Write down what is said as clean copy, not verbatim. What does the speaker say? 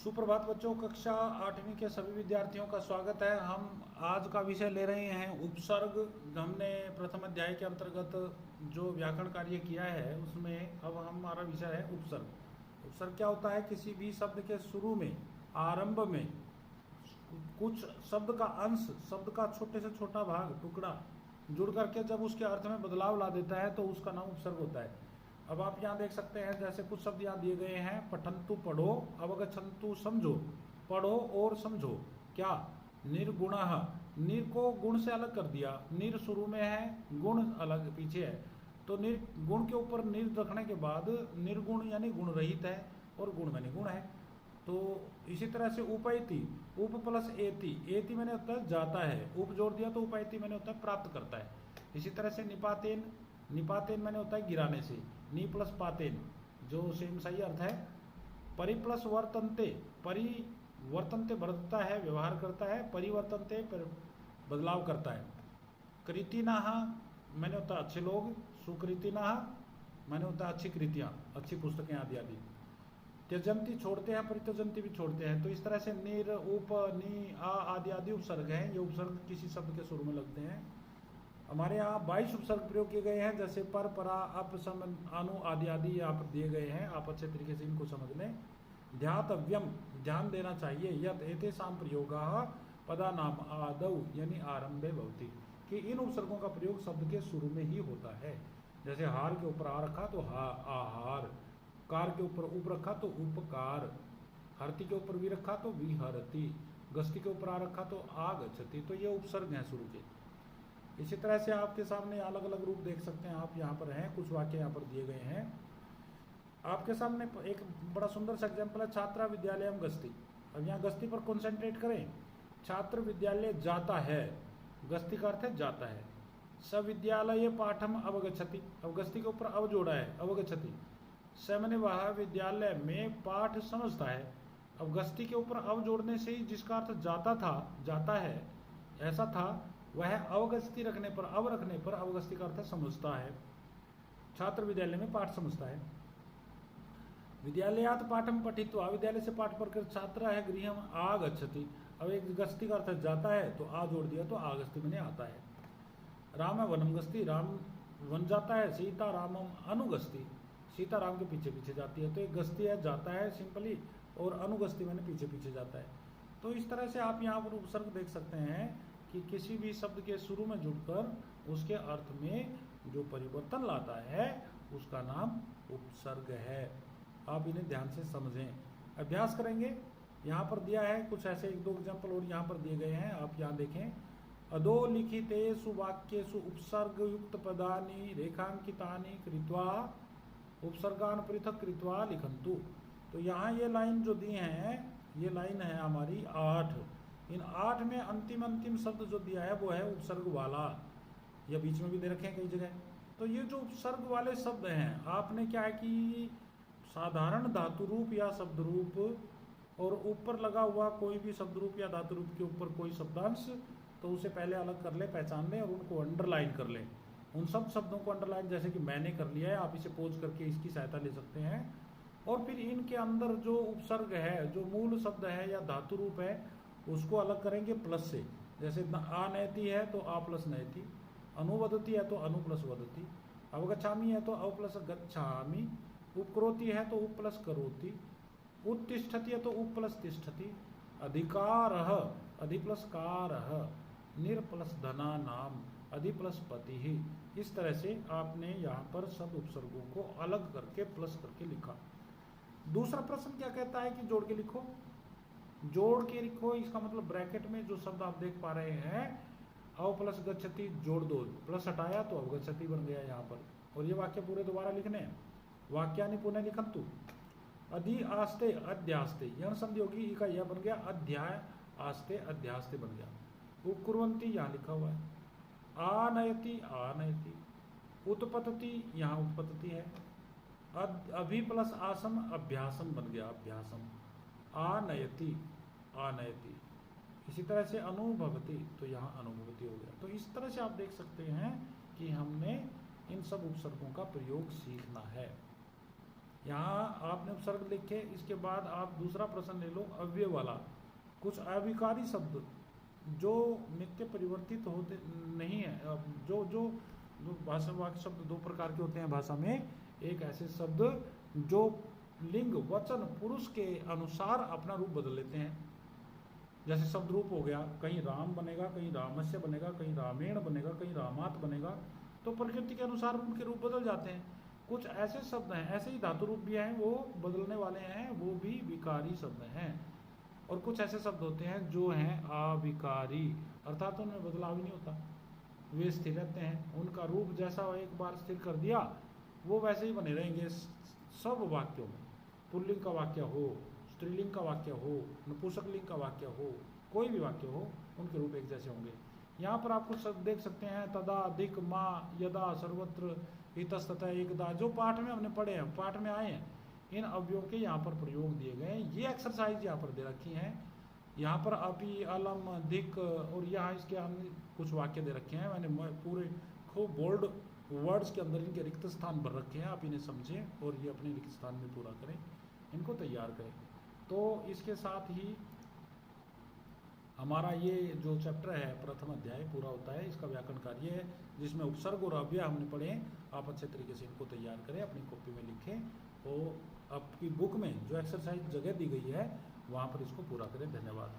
सुप्रभात बच्चों, कक्षा 8वीं के सभी विद्यार्थियों का स्वागत है। हम आज का विषय ले रहे हैं उपसर्ग। हमने प्रथम अध्याय के अंतर्गत जो व्याकरण कार्य किया है उसमें अब हमारा विषय है उपसर्ग। उपसर्ग क्या होता है? किसी भी शब्द के शुरू में, आरंभ में कुछ शब्द का अंश, शब्द का छोटे से छोटा भाग, टुकड़ा जुड़ करके जब उसके अर्थ में बदलाव ला देता है तो उसका नाम उपसर्ग होता है। अब आप यहाँ देख सकते हैं, जैसे कुछ शब्द यहाँ दिए गए हैं। पठंतु पढ़ो, अवगछंतु समझो। पढ़ो और समझो। क्या? निर्गुणः, निर को गुण से अलग कर दिया। निर शुरू में है, गुण अलग पीछे है, तो निर्गुण के ऊपर निर रखने के बाद निर्गुण यानी गुण रहित है और गुण में निगुण है। तो इसी तरह से उपैति, उप प्लस एति, एति मैंने होता है जाता है, उप जोड़ दिया तो उपैति मैंने होता है प्राप्त करता है। इसी तरह से निपातेन, निपातेन मैंने होता है गिराने से, नी प्लस पातेन जो सेम सही अर्थ है। परि प्लस वर्तनते, परिवर्तनते बढ़ता है, व्यवहार करता है, परिवर्तनते बदलाव करता है। कृतिनाह मैंने होता है अच्छे लोग, सुकृतिनाह मैंने होता है अच्छी कृतियाँ, अच्छी पुस्तकें आदि आदि। त्यजंती छोड़ते हैं, परित्यजंती भी छोड़ते हैं। तो इस तरह से निर, उप, नी, आ आदि आदि उपसर्ग हैं। ये उपसर्ग किसी शब्द के शुरू में लगते हैं। हमारे यहाँ 22 उपसर्ग प्रयोग किए गए हैं, जैसे पर, परा, अप, सम, अनु आदि आदि यहाँ पर दिए गए हैं। आप अच्छे तरीके से इनको समझ लें। ध्यातव्यम, ध्यान देना चाहिए। यत एतेषां प्रयोगः पदानाम आदौ यानी आरंभे भवति, कि इन उपसर्गों का प्रयोग शब्द के शुरू में ही होता है। जैसे हार के ऊपर आ रखा तो हा आहार, कार के ऊपर उप रखा तो उपकार, हरती के ऊपर भी रखा तो विहरती, गस्ती के ऊपर आ रखा तो आगच्छति। तो ये उपसर्ग हैं शुरू के। इसी तरह से आपके सामने अलग अलग रूप देख सकते हैं। आप यहाँ पर हैं, कुछ वाक्य यहाँ पर दिए गए हैं आपके सामने। एक बड़ा सुंदर सा एग्जाम्पल है, छात्रा विद्यालयम गस्ती। अब यहाँ गस्ती पर कॉन्सेंट्रेट करें। छात्र विद्यालय जाता है, गस्ती का अर्थ है जाता है। सविद्यालय पाठम अवगच्छति, अब गस्ती के ऊपर अव जोड़ा है, अवगच्छति। स मैंने वह विद्यालय में पाठ समझता है। अब गस्ती के ऊपर अव जोड़ने से ही जिसका अर्थ जाता था, जाता है ऐसा था, वह अवगस्ती रखने पर, अव रखने पर अवगस्ती का अर्थ समझता है। छात्र विद्यालय में पाठ समझता है। विद्यालयात पाठम पठित्वा, विद्यालय से पाठ पढ़कर छात्र है गृहम आगच्छति। अब एक गस्ती का अर्थ जाता है तो आ जोड़ दिया तो आगस्ती में आता है। राम वनम गस्ती, राम वन जाता है। सीता रामम अनुगस्ती, सीता राम के पीछे पीछे जाती है। तो एक गस्ती है जाता है सिंपली, और अनुगस्ती मैंने पीछे पीछे जाता है। तो इस तरह से आप यहाँ पर उपसर्ग देख सकते हैं कि किसी भी शब्द के शुरू में जुड़कर उसके अर्थ में जो परिवर्तन लाता है उसका नाम उपसर्ग है। आप इन्हें ध्यान से समझें, अभ्यास करेंगे। यहाँ पर दिया है कुछ ऐसे एक दो एग्जाम्पल और यहाँ पर दिए गए हैं, आप यहाँ देखें। अधोलिखितेषु वाक्येषु उपसर्ग युक्त पदानि रेखांकितानि कृत्वा उपसर्गान पृथक कृत्वा लिखन्तु। तो यहाँ ये लाइन जो दी हैं, ये लाइन है हमारी 8। इन 8 में अंतिम शब्द जो दिया है वो है उपसर्ग वाला, या बीच में भी दे रखे हैं कई जगह। तो ये जो उपसर्ग वाले शब्द हैं, आपने क्या है कि साधारण धातु रूप या शब्द रूप और ऊपर लगा हुआ कोई भी शब्द रूप या धातु रूप के ऊपर कोई शब्दांश, तो उसे पहले अलग कर ले, पहचान लें और उनको अंडरलाइन कर लें। उन सब शब्दों को अंडरलाइन, जैसे कि मैंने कर लिया है, आप इसे पोज करके इसकी सहायता ले सकते हैं। और फिर इनके अंदर जो उपसर्ग है, जो मूल शब्द है या धातु रूप है, उसको अलग करेंगे प्लस से। जैसे आनयति है तो आ प्लस नयति, अनुवदति है तो अनु प्लस वदति, अवगच्छामि है तो अव प्लस गच्छामि, उपकरोति है तो उप प्लस करोति, उत्तिष्ठति है तो उप प्लस तिष्ठति, अधिकारः अधि प्लस कारः, निर प्लस धना नाम, अधि प्लस पति ही। इस तरह से आपने यहाँ पर सब उपसर्गों को अलग करके प्लस करके लिखा। दूसरा प्रश्न क्या कहता है कि जोड़ के लिखो, जोड़ के लिखो। इसका मतलब ब्रैकेट में जो शब्द आप देख पा रहे हैं, अव प्लस गच्छति जोड़ दो, प्लस हटाया तो अवगच्छति बन गया यहाँ पर। और ये वाक्य पूरे दोबारा लिखने हैं। वाक्यानि पुनः लिखन्तु। अधि आस्ते अध्यास्ते, यह संधियोगी का यह बन गया, अध्याय आस्ते अध्यास्ते बन गया। उपकुर्वन्ति यहाँ लिखा हुआ है। आनयति आनयति, उत्पतति यहाँ उत्पत्ति है। अभि प्लस आसम अभ्यासम बन गया, अभ्यासम। आनयति आनयति। इसी तरह से अनुभवति, तो यहाँ अनुभवति हो गया। तो इस तरह से आप देख सकते हैं कि हमने इन सब उपसर्गों का प्रयोग सीखना है। यहाँ आपने उपसर्ग लिखे, इसके बाद आप दूसरा प्रश्न ले लो अव्यय वाला। कुछ अविकारी शब्द जो नित्य परिवर्तित होते नहीं है, जो जो जो भाषा वाक्य शब्द दो प्रकार के होते हैं भाषा में। एक ऐसे शब्द जो लिंग वचन पुरुष के अनुसार अपना रूप बदल लेते हैं, जैसे शब्द रूप हो गया, कहीं राम बनेगा, कहीं रामस्य बनेगा, कहीं रामेण बनेगा, कहीं रामात बनेगा, तो प्रकृति के अनुसार उनके रूप बदल जाते हैं। कुछ ऐसे शब्द हैं, ऐसे ही धातु रूप भी हैं, वो बदलने वाले हैं, वो भी विकारी शब्द हैं। और कुछ ऐसे शब्द होते हैं जो हैं अविकारी, अर्थात उनमें बदलाव ही नहीं होता, वे स्थिर रहते हैं। उनका रूप जैसा एक बार स्थिर कर दिया वो वैसे ही बने रहेंगे सब वाक्यों में। पुल्लिंग का वाक्य हो, स्त्रीलिंग का वाक्य हो, नपुंसकलिंग का वाक्य हो, कोई भी वाक्य हो, उनके रूप एक जैसे होंगे। यहाँ पर आप कुछ देख सकते हैं, तदा, अधिक, माँ, यदा, सर्वत्र, इतस्ततः, एकदा, जो पाठ में हमने पढ़े हैं, पाठ में आए हैं, इन अवयवों के यहाँ पर प्रयोग दिए गए हैं। ये एक्सरसाइज यहाँ पर दे रखी हैं। यहाँ पर अपि, अलम, दिक, और यहाँ इसके हमने कुछ वाक्य दे रखे हैं, मैंने पूरे खूब बोल्ड वर्ड्स के अंदर इनके रिक्त स्थान भर रखे हैं। आप इन्हें समझें और ये अपने रिक्त स्थान में पूरा करें, इनको तैयार करें। तो इसके साथ ही हमारा ये जो चैप्टर है प्रथम अध्याय पूरा होता है। इसका व्याकरण कार्य है जिसमें उपसर्ग और अव्यय हमने पढ़े हैं। आप अच्छे तरीके से इनको तैयार करें, अपनी कॉपी में लिखें और आपकी बुक में जो एक्सरसाइज जगह दी गई है वहाँ पर इसको पूरा करें। धन्यवाद।